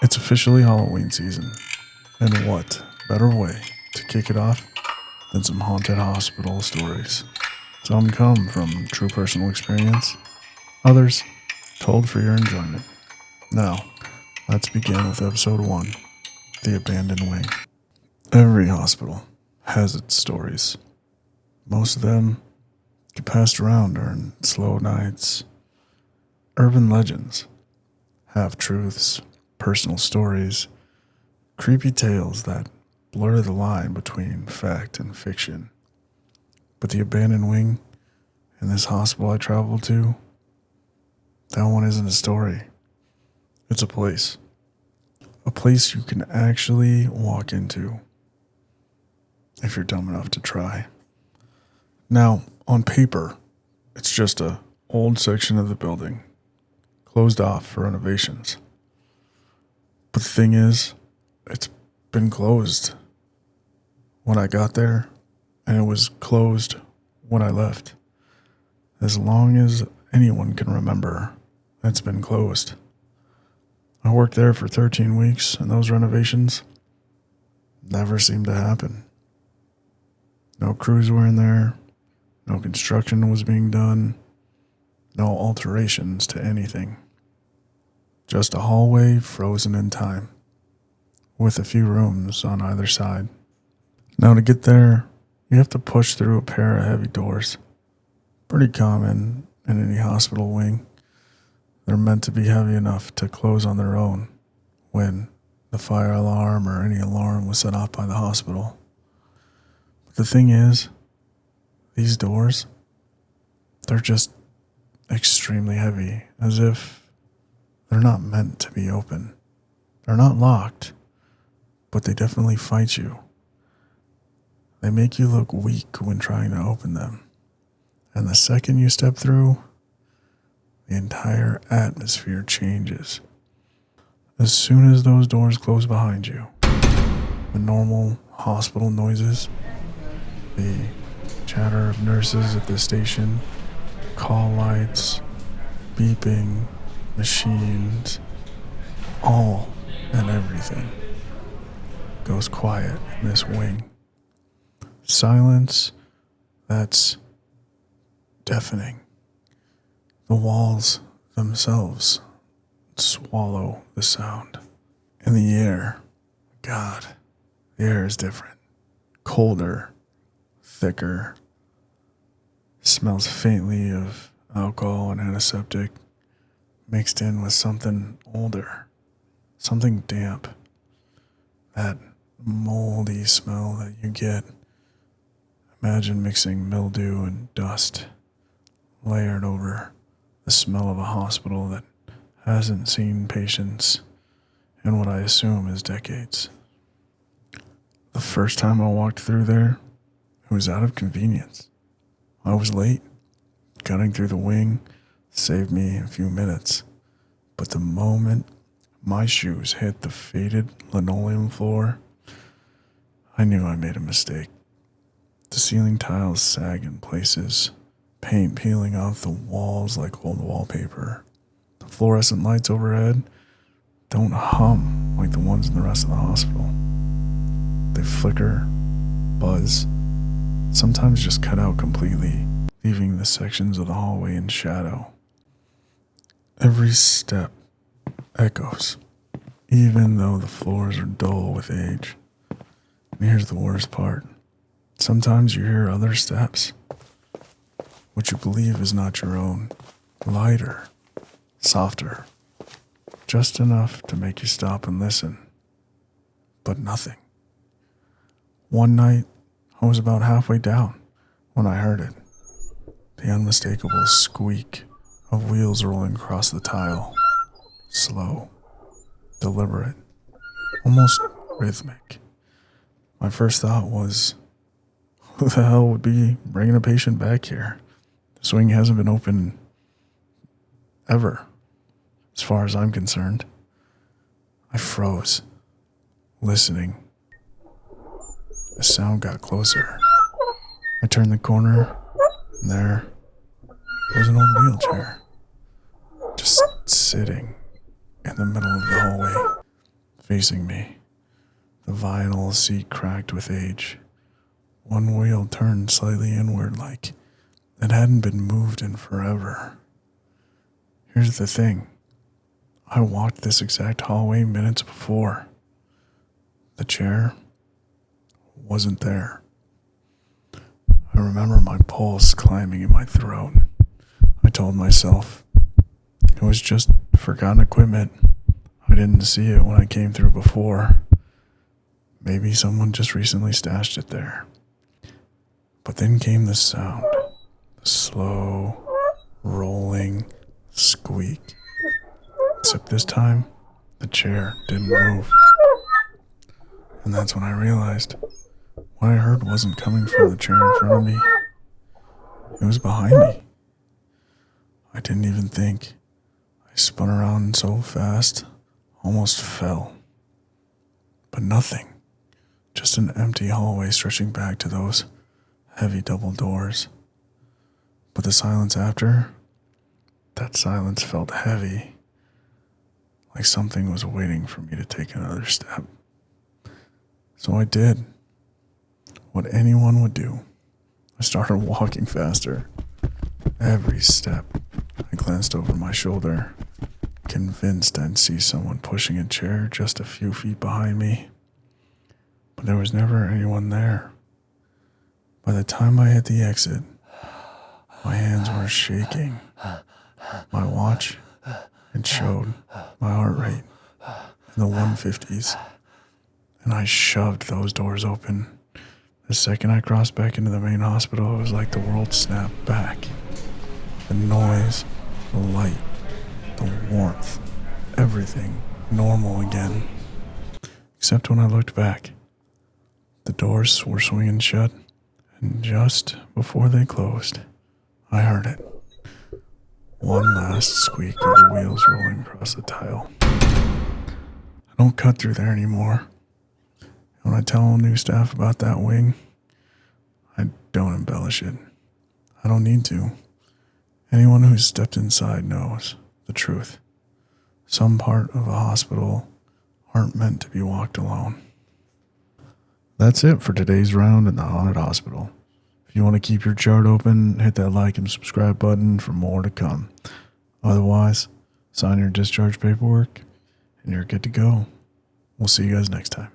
It's officially Halloween season, and what better way to kick it off than some haunted hospital stories? Some come from true personal experience, others told for your enjoyment. Now, let's begin with episode 1, The Abandoned Wing. Every hospital has its stories. Most of them get passed around during slow nights. Urban legends, half-truths, personal stories, creepy tales that blur the line between fact and fiction. But the abandoned wing in this hospital I traveled to, that one isn't a story. It's a place. A place you can actually walk into if you're dumb enough to try. Now, on paper, it's just a old section of the building, closed off for renovations. But the thing is, it's been closed when I got there, and it was closed when I left. As long as anyone can remember, it's been closed. I worked there for 13 weeks, and those renovations never seemed to happen. No crews were in there, no construction was being done, no alterations to anything. Just a hallway frozen in time, with a few rooms on either side. Now to get there, you have to push through a pair of heavy doors. Pretty common in any hospital wing. They're meant to be heavy enough to close on their own when the fire alarm or any alarm was set off by the hospital. But the thing is, these doors, they're just extremely heavy, as if they're not meant to be open. They're not locked, but they definitely fight you. They make you look weak when trying to open them. And the second you step through, the entire atmosphere changes. As soon as those doors close behind you, the normal hospital noises, the chatter of nurses at the station, call lights, beeping, machines, all and everything goes quiet in this wing. Silence that's deafening. The walls themselves swallow the sound. And the air, God, the air is different. Colder, thicker, smells faintly of alcohol and antiseptic, mixed in with something older, something damp. That moldy smell that you get. Imagine mixing mildew and dust layered over the smell of a hospital that hasn't seen patients in what I assume is decades. The first time I walked through there, it was out of convenience. I was late. Cutting through the wing saved me a few minutes. But the moment my shoes hit the faded linoleum floor, I knew I made a mistake. The ceiling tiles sag in places, paint peeling off the walls like old wallpaper. The fluorescent lights overhead don't hum like the ones in the rest of the hospital. They flicker, buzz, sometimes just cut out completely, leaving the sections of the hallway in shadow. Every step echoes, even though the floors are dull with age. And here's the worst part. Sometimes you hear other steps, which you believe is not your own, lighter, softer, just enough to make you stop and listen, but nothing. One night, I was about halfway down when I heard it, the unmistakable squeak of wheels rolling across the tile, slow, deliberate, almost rhythmic. My first thought was, who the hell would be bringing a patient back here? This wing hasn't been open ever, as far as I'm concerned. I froze, listening. The sound got closer. I turned the corner, and there was an old wheelchair, just sitting in the middle of the hallway. facing me. The vinyl seat cracked with age. One wheel turned slightly inward like it hadn't been moved in forever. Here's the thing. I walked this exact hallway minutes before. The chair wasn't there. I remember my pulse climbing in my throat. I told myself it was just forgotten equipment. I didn't see it when I came through before. Maybe someone just recently stashed it there. But then came the sound. The slow, rolling squeak. Except this time, the chair didn't move. And that's when I realized what I heard wasn't coming from the chair in front of me. It was behind me. I didn't even think. I spun around so fast, almost fell. But nothing. Just an empty hallway stretching back to those heavy double doors. But the silence after, that silence felt heavy, like something was waiting for me to take another step. So I did what anyone would do. I started walking faster. Every step, I glanced over my shoulder, convinced I'd see someone pushing a chair just a few feet behind me. But there was never anyone there. By the time I hit the exit, my hands were shaking. My watch, it showed my heart rate in the 150s. And I shoved those doors open. The second I crossed back into the main hospital, it was like the world snapped back. The noise, the light, the warmth, everything normal again. Except when I looked back. The doors were swinging shut, and just before they closed, I heard it. One last squeak of the wheels rolling across the tile. I don't cut through there anymore. When I tell new staff about that wing, I don't embellish it. I don't need to. Anyone who's stepped inside knows the truth. Some part of a hospital aren't meant to be walked alone. That's it for today's round in the haunted hospital. If you want to keep your chart open, hit that like and subscribe button for more to come. Otherwise, sign your discharge paperwork and you're good to go. We'll see you guys next time.